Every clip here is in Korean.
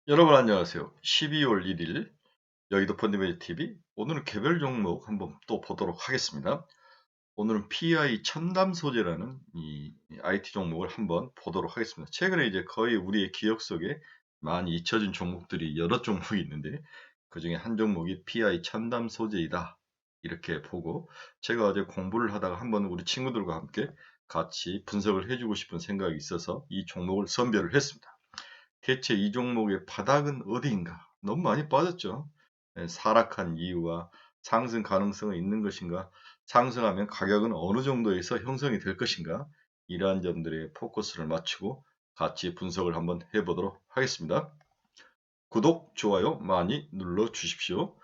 여러분 안녕하세요. 12월 1일 여의도 펀드매니저 TV 오늘은 개별 종목 한번 또 보도록 하겠습니다. 오늘은 PI 첨단 소재라는 이 IT 종목을 한번 보도록 하겠습니다. 최근에 이제 거의 우리의 기억 속에 많이 잊혀진 종목들이 여러 종목이 있는데 그중에 한 종목이 PI 첨단 소재이다. 이렇게 보고 제가 어제 공부를 하다가 한번 우리 친구들과 함께 같이 분석을 해주고 싶은 생각이 있어서 이 종목을 선별을 했습니다. 대체 이 종목의 바닥은 어디인가? 너무 많이 빠졌죠. 예, 하락한 이유와 상승 가능성은 있는 것인가? 상승하면 가격은 어느 정도에서 형성이 될 것인가? 이러한 점들에 포커스를 맞추고 같이 분석을 한번 해보도록 하겠습니다. 구독, 좋아요 많이 눌러 주십시오.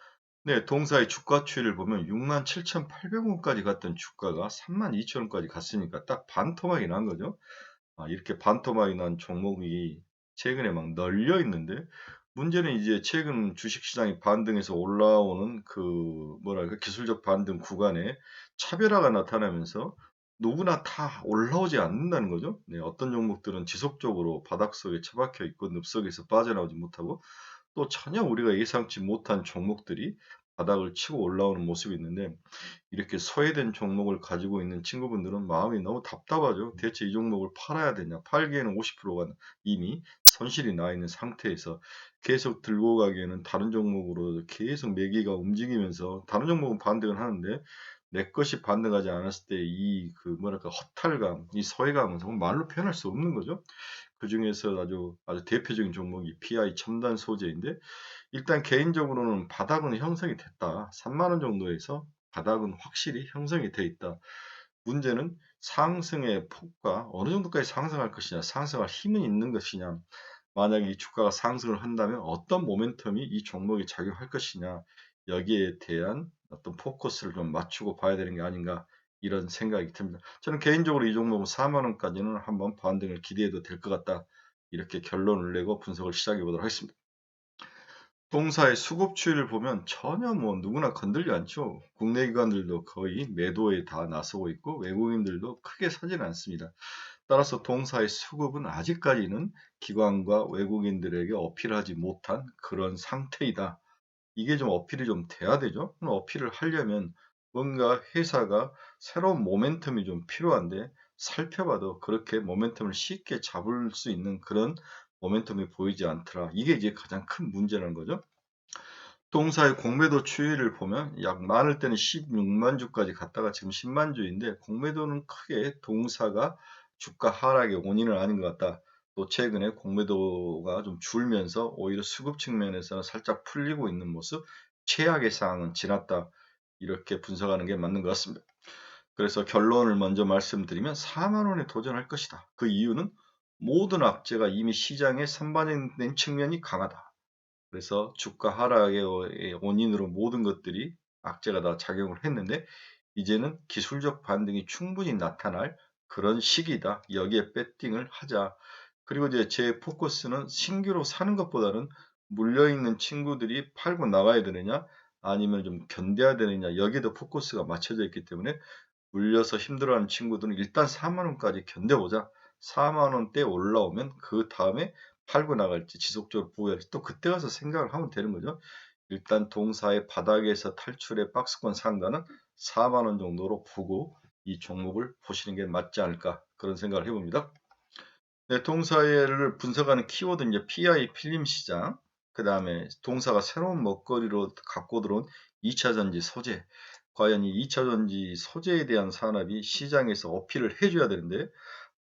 네, 동사의 주가 추이를 보면 67,800원까지 갔던 주가가 32,000원까지 갔으니까 딱 반토막이 난 거죠. 이렇게 반토막이 난 종목이 최근에 막 널려 있는데 문제는 이제 최근 주식시장이 반등해서 올라오는 그 뭐랄까 기술적 반등 구간에 차별화가 나타나면서 누구나 다 올라오지 않는다는 거죠. 네, 어떤 종목들은 지속적으로 바닥 속에 처박혀 있고 늪속에서 빠져나오지 못하고 또 전혀 우리가 예상치 못한 종목들이 바닥을 치고 올라오는 모습이 있는데 이렇게 소외된 종목을 가지고 있는 친구분들은 마음이 너무 답답하죠. 대체 이 종목을 팔아야 되냐? 팔기에는 50%가 이미 손실이 나 있는 상태에서 계속 들고 가기에는 다른 종목으로 계속 매기가 움직이면서 다른 종목은 반등을 하는데 내 것이 반등하지 않았을 때 이 그 뭐랄까 허탈감, 이 소외감은 정말 말로 표현할 수 없는 거죠. 그중에서 아주 대표적인 종목이 PI 첨단 소재인데 일단 개인적으로는 바닥은 형성이 됐다. 3만 원 정도에서 바닥은 확실히 형성이 돼 있다. 문제는 상승의 폭과 어느 정도까지 상승할 것이냐, 상승할 힘은 있는 것이냐, 만약에 이 주가가 상승을 한다면 어떤 모멘텀이 이 종목에 작용할 것이냐, 여기에 대한 어떤 포커스를 좀 맞추고 봐야 되는 게 아닌가, 이런 생각이 듭니다. 저는 개인적으로 이 종목은 4만 원까지는 한번 반등을 기대해도 될 것 같다. 이렇게 결론을 내고 분석을 시작해 보도록 하겠습니다. 동사의 수급 추이를 보면 전혀 뭐 누구나 건들지 않죠. 국내 기관들도 거의 매도에 다 나서고 있고 외국인들도 크게 사지는 않습니다. 따라서 동사의 수급은 아직까지는 기관과 외국인들에게 어필하지 못한 그런 상태이다. 이게 좀 어필이 좀 돼야 되죠. 그럼 어필을 하려면 뭔가 회사가 새로운 모멘텀이 좀 필요한데 살펴봐도 그렇게 모멘텀을 쉽게 잡을 수 있는 그런 모멘텀이 보이지 않더라. 이게 이제 가장 큰 문제라는 거죠. 동사의 공매도 추이를 보면 약 많을 때는 16만 주까지 갔다가 지금 10만 주인데 공매도는 크게 동사가 주가 하락의 원인은 아닌 것 같다. 또 최근에 공매도가 좀 줄면서 오히려 수급 측면에서는 살짝 풀리고 있는 모습, 최악의 상황은 지났다. 이렇게 분석하는 게 맞는 것 같습니다. 그래서 결론을 먼저 말씀드리면 4만 원에 도전할 것이다. 그 이유는 모든 악재가 이미 시장에 선반영된 측면이 강하다. 그래서 주가 하락의 원인으로 모든 것들이 악재가 다 작용을 했는데 이제는 기술적 반등이 충분히 나타날 그런 시기다. 여기에 배팅을 하자. 그리고 이제 제 포커스는 신규로 사는 것보다는 물려있는 친구들이 팔고 나가야 되느냐 아니면 좀 견뎌야 되느냐 여기에도 포커스가 맞춰져 있기 때문에 물려서 힘들어하는 친구들은 일단 4만 원까지 견뎌보자. 4만 원대 올라오면 그 다음에 팔고 나갈지 지속적으로 보유할지 또 그때 가서 생각을 하면 되는 거죠. 일단 동사의 바닥에서 탈출의 박스권 상단은 4만 원 정도로 보고 이 종목을 보시는 게 맞지 않을까 그런 생각을 해봅니다. 네, 동사를 분석하는 키워드 이제 PI 필름 시장, 그 다음에 동사가 새로운 먹거리로 갖고 들어온 2차 전지 소재. 과연 이 2차 전지 소재에 대한 산업이 시장에서 어필을 해줘야 되는데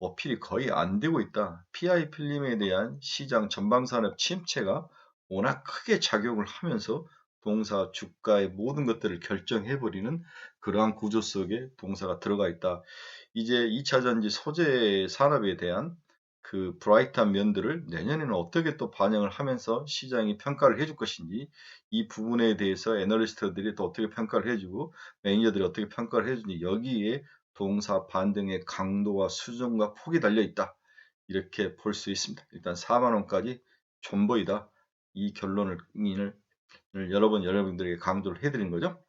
어필이 거의 안 되고 있다. PI 필름에 대한 시장 전방 산업 침체가 워낙 크게 작용을 하면서 동사 주가의 모든 것들을 결정해버리는 그러한 구조 속에 동사가 들어가 있다. 이제 2차 전지 소재 산업에 대한 그 브라이트한 면들을 내년에는 어떻게 또 반영을 하면서 시장이 평가를 해줄 것인지 이 부분에 대해서 애널리스트들이 또 어떻게 평가를 해주고 매니저들이 어떻게 평가를 해주니 여기에 동사 반등의 강도와 수준과 폭이 달려 있다. 이렇게 볼 수 있습니다. 일단 4만 원까지 존버이다. 이 결론을 여러 번 여러분들에게 강조를 해드린 거죠.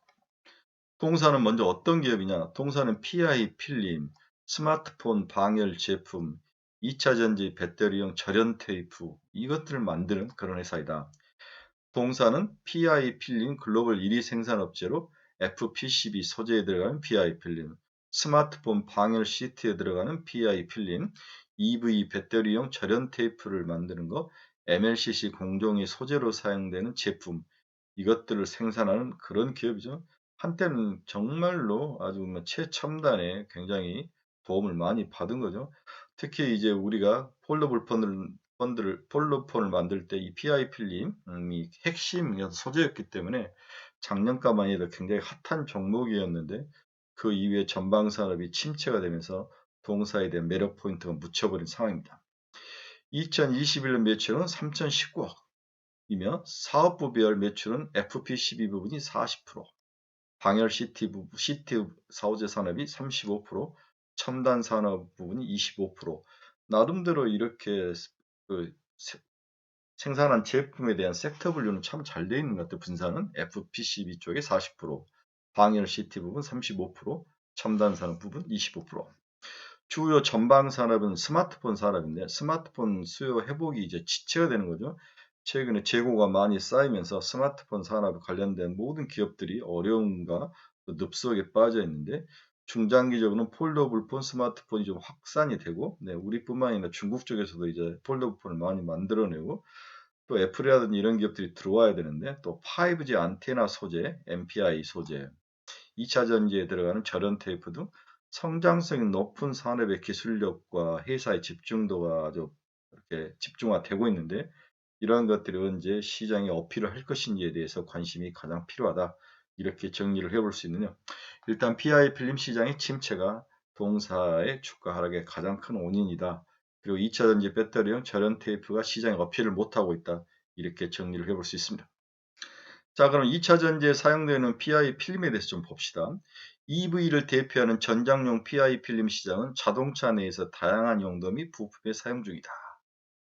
동사는 먼저 어떤 기업이냐? 동사는 PI 필름, 스마트폰 방열 제품, 2차 전지 배터리용 절연 테이프 이것들을 만드는 그런 회사이다. 동사는 PI 필름 글로벌 1위 생산업체로 FPCB 소재에 들어가는 PI 필름, 스마트폰 방열 시트에 들어가는 PI 필름, EV 배터리용 절연 테이프를 만드는 거, MLCC 공정이 소재로 사용되는 제품, 이것들을 생산하는 그런 기업이죠. 한때는 정말로 아주 최첨단의 굉장히 도움을 많이 받은 거죠. 특히 이제 우리가 폴더폰을 만들 때 이 PI 필름이 핵심 소재였기 때문에 작년까만 해도 굉장히 핫한 종목이었는데 그 이후에 전방 산업이 침체가 되면서 동사에 대한 매력 포인트가 묻혀버린 상황입니다. 2021년 매출은 3,019억이며 사업부별 매출은 FP12 부분이 40%, 방열 시트 사오제 산업이 35%, 첨단 산업 부분이 25%. 나름대로 이렇게 그 생산한 제품에 대한 섹터 분류는 참 잘 되어 있는 것 같아요. 분산은 FPCB 쪽에 40%, 방열 CT 부분 35%, 첨단 산업 부분 25%. 주요 전방 산업은 스마트폰 산업인데 스마트폰 수요 회복이 이제 지체가 되는 거죠. 최근에 재고가 많이 쌓이면서 스마트폰 산업 관련된 모든 기업들이 어려움과 늪속에 빠져 있는데 중장기적으로는 폴더블폰 스마트폰이 좀 확산이 되고 우리뿐만 아니라 중국 쪽에서도 이제 폴더블폰을 많이 만들어내고 또 애플이라든지 이런 기업들이 들어와야 되는데 또 5G 안테나 소재, MPI 소재, 2차 전지에 들어가는 절연 테이프 등 성장성이 높은 산업의 기술력과 회사의 집중도가 아주 이렇게 집중화되고 있는데 이러한 것들이 언제 시장에 어필을 할 것인지에 대해서 관심이 가장 필요하다. 이렇게 정리를 해볼 수 있느냐. 일단 PI 필름 시장의 침체가 동사의 주가 하락의 가장 큰 원인이다. 그리고 2차 전지 배터리용 절연 테이프가 시장에 어필을 못하고 있다. 이렇게 정리를 해볼 수 있습니다. 자, 그럼 2차 전지에 사용되는 PI 필름에 대해서 좀 봅시다. EV를 대표하는 전장용 PI 필름 시장은 자동차 내에서 다양한 용도 및 부품에 사용 중이다.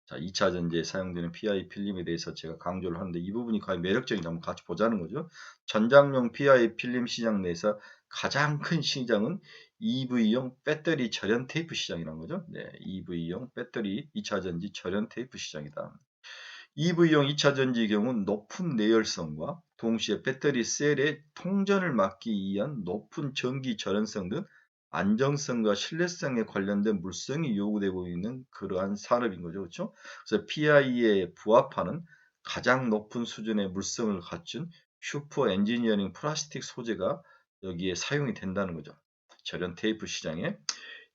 자, 2차 전지에 사용되는 PI 필름에 대해서 제가 강조를 하는데 이 부분이 과연 매력적인지 한번 같이 보자는 거죠. 전장용 PI 필름 시장 내에서 가장 큰 시장은 EV용 배터리 절연 테이프 시장이라는 거죠. 네, EV용 배터리 2차 전지 절연 테이프 시장이다. EV용 2차 전지의 경우는 높은 내열성과 동시에 배터리 셀의 통전을 막기 위한 높은 전기 절연성 등 안정성과 신뢰성에 관련된 물성이 요구되고 있는 그러한 산업인 거죠. 그렇죠? 그래서 PI에 부합하는 가장 높은 수준의 물성을 갖춘 슈퍼 엔지니어링 플라스틱 소재가 여기에 사용이 된다는 거죠. 절연 테이프 시장에.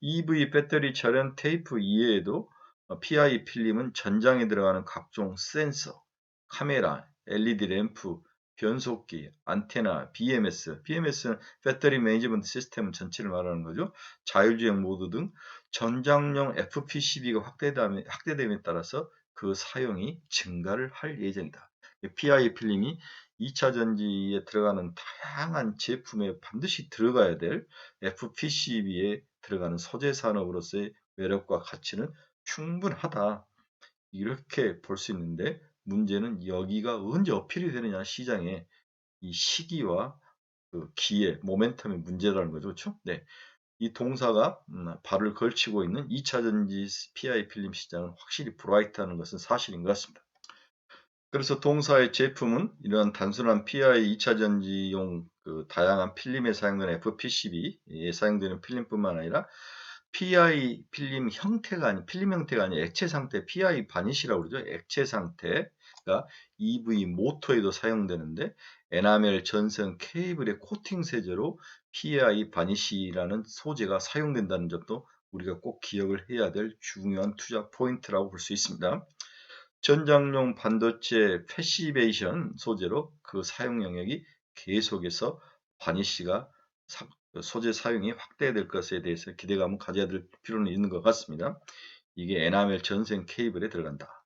EV 배터리 절연 테이프 이외에도 PI 필름은 전장에 들어가는 각종 센서, 카메라, LED 램프, 변속기, 안테나, BMS는 배터리 매니지먼트 시스템 전체를 말하는 거죠. 자율주행 모드 등 전장용 FPCB가 확대됨에 따라서 그 사용이 증가를 할 예정이다. PI 필름이 2차 전지에 들어가는 다양한 제품에 반드시 들어가야 될 FPCB에 들어가는 소재 산업으로서의 매력과 가치는 충분하다. 이렇게 볼 수 있는데 문제는 여기가 언제 어필이 되느냐 시장에 이 시기와 그 기회, 모멘텀의 문제라는 거죠. 그렇죠? 네. 이 동사가 발을 걸치고 있는 2차 전지 PI 필름 시장은 확실히 브라이트하는 것은 사실인 것 같습니다. 그래서 동사의 제품은 이러한 단순한 PI 2차 전지용 그 다양한 필름에 사용되는 FPCB에 사용되는 필름뿐만 아니라 PI 필름 필름 형태가 아닌 액체 상태 PI 바니시라고 그러죠. 액체 상태가 EV 모터에도 사용되는데 에나멜 전선 케이블의 코팅 세제로 PI 바니시라는 소재가 사용된다는 점도 우리가 꼭 기억을 해야 될 중요한 투자 포인트라고 볼 수 있습니다. 전장용 반도체 패시베이션 소재로 그 사용 영역이 계속해서 바니쉬가 소재 사용이 확대될 것에 대해서 기대감을 가져야 될 필요는 있는 것 같습니다. 이게 에나멜 전선 케이블에 들어간다.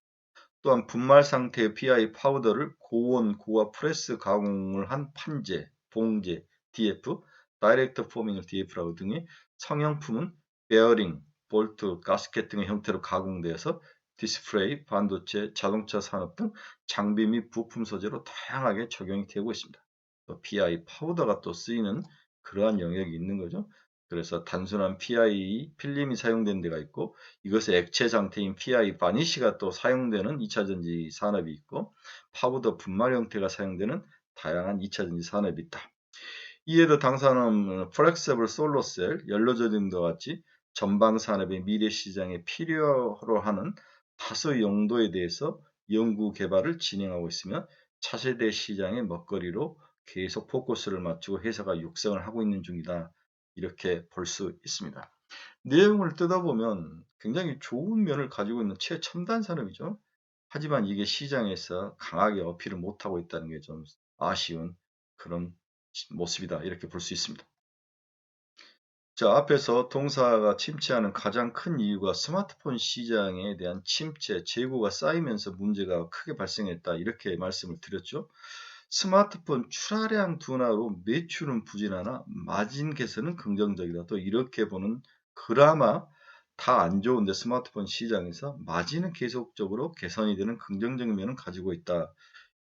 또한 분말 상태의 PI 파우더를 고온, 고압 프레스 가공을 한 판재, 봉제, DF, 다이렉트 포밍을 DF라고 등의 성형품은 베어링, 볼트, 가스켓 등의 형태로 가공되어서 디스플레이, 반도체, 자동차 산업 등 장비 및 부품 소재로 다양하게 적용이 되고 있습니다. 또 PI 파우더가 또 쓰이는 그러한 영역이 있는 거죠. 그래서 단순한 PI 필름이 사용된 데가 있고 이것의 액체 상태인 PI 바니쉬가 또 사용되는 2차 전지 산업이 있고 파우더 분말 형태가 사용되는 다양한 2차 전지 산업이 있다. 이에도 당사는 플렉서블 솔로셀, 연료저장과 같이 전방 산업의 미래 시장에 필요로 하는 다수 용도에 대해서 연구 개발을 진행하고 있으며 차세대 시장의 먹거리로 계속 포커스를 맞추고 회사가 육성을 하고 있는 중이다. 이렇게 볼 수 있습니다. 내용을 뜯어보면 굉장히 좋은 면을 가지고 있는 최첨단 산업이죠. 하지만 이게 시장에서 강하게 어필을 못하고 있다는 게 좀 아쉬운 그런 모습이다. 이렇게 볼 수 있습니다. 자, 앞에서 동사가 침체하는 가장 큰 이유가 스마트폰 시장에 대한 침체, 재고가 쌓이면서 문제가 크게 발생했다. 이렇게 말씀을 드렸죠. 스마트폰 출하량 둔화로 매출은 부진하나 마진 개선은 긍정적이다. 또 이렇게 보는 그나마 다 안 좋은데 스마트폰 시장에서 마진은 계속적으로 개선이 되는 긍정적인 면을 가지고 있다.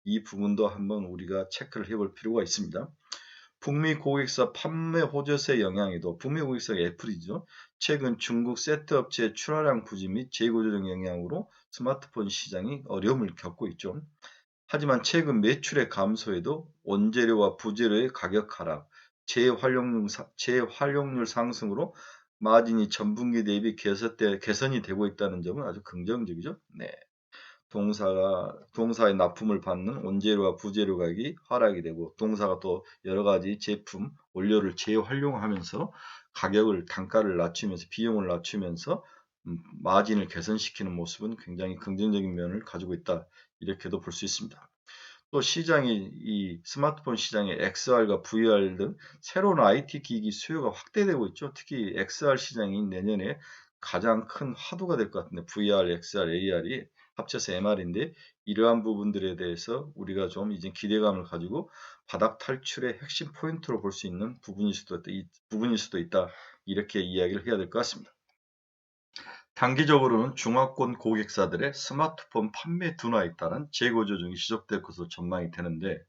이 부분도 한번 우리가 체크를 해볼 필요가 있습니다. 북미 고객사 판매 호조세 영향에도 북미 고객사가 애플이죠. 최근 중국 세트 업체의 출하량 부진 및 재고 조정 영향으로 스마트폰 시장이 어려움을 겪고 있죠. 하지만 최근 매출의 감소에도 원재료와 부재료의 가격 하락, 재활용률 상승으로 마진이 전분기 대비 개선이 되고 있다는 점은 아주 긍정적이죠. 네. 동사의 납품을 받는 원재료와 부재료 가격이 하락이 되고 동사가 또 여러 가지 제품, 원료를 재활용하면서 가격을 단가를 낮추면서 비용을 낮추면서 마진을 개선시키는 모습은 굉장히 긍정적인 면을 가지고 있다. 이렇게도 볼 수 있습니다. 또 시장이 이 스마트폰 시장의 XR과 VR 등 새로운 IT 기기 수요가 확대되고 있죠. 특히 XR 시장이 내년에 가장 큰 화두가 될 것 같은데 VR, XR, AR이 합쳐서 MR인데 이러한 부분들에 대해서 우리가 좀 이제 기대감을 가지고 바닥 탈출의 핵심 포인트로 볼 수 있는 부분일 수도 있다. 이렇게 이야기를 해야 될 것 같습니다. 단기적으로는 중화권 고객사들의 스마트폰 판매 둔화에 따른 재고 조정이 지속될 것으로 전망이 되는데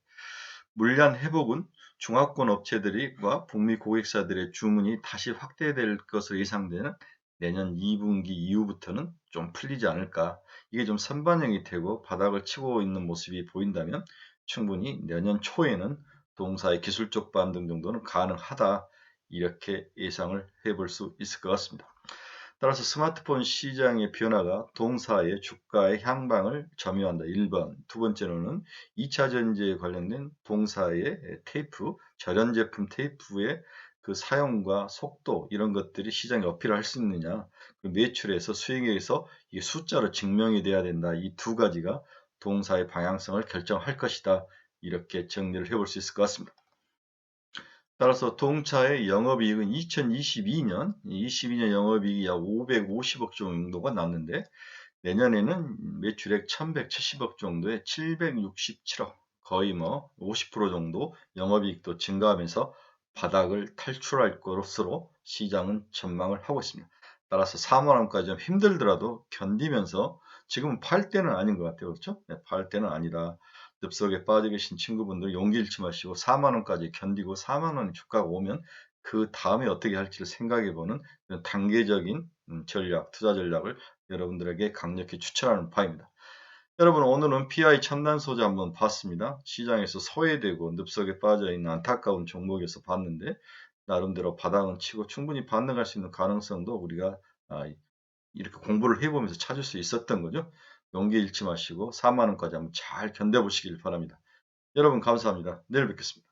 물량 회복은 중화권 업체들과 북미 고객사들의 주문이 다시 확대될 것으로 예상되는 내년 2분기 이후부터는 좀 풀리지 않을까. 이게 좀 선반영이 되고 바닥을 치고 있는 모습이 보인다면 충분히 내년 초에는 동사의 기술적 반등 정도는 가능하다. 이렇게 예상을 해볼 수 있을 것 같습니다. 따라서 스마트폰 시장의 변화가 동사의 주가의 향방을 점유한다. 1번. 두 번째로는 2차 전지에 관련된 동사의 테이프, 절연 제품 테이프의 그 사용과 속도 이런 것들이 시장에 어필할 수 있느냐. 매출에서 수익에서 이 숫자로 증명이 돼야 된다. 이 두 가지가 동사의 방향성을 결정할 것이다. 이렇게 정리를 해볼 수 있을 것 같습니다. 따라서 동차의 영업이익은 2022년 영업이익이 약 550억 정도가 났는데 내년에는 매출액 1170억 정도에 767억 거의 뭐 50% 정도 영업이익도 증가하면서 바닥을 탈출할 것으로 시장은 전망을 하고 있습니다. 따라서 4만 원까지 좀 힘들더라도 견디면서 지금은 팔 때는 아닌 것 같아요. 그렇죠? 네, 팔 때는 아니다. 늪속에 빠져 계신 친구분들 용기 잃지 마시고 4만 원까지 견디고 4만 원 주가가 오면 그 다음에 어떻게 할지를 생각해 보는 단계적인 전략, 투자 전략을 여러분들에게 강력히 추천하는 바입니다. 여러분 오늘은 PI 첨단 소재 한번 봤습니다. 시장에서 소외되고 늪속에 빠져있는 안타까운 종목에서 봤는데 나름대로 바닥은 치고 충분히 반등할 수 있는 가능성도 우리가 이렇게 공부를 해보면서 찾을 수 있었던 거죠. 용기 잃지 마시고 4만 원까지 한번 잘 견뎌보시길 바랍니다. 여러분 감사합니다. 내일 뵙겠습니다.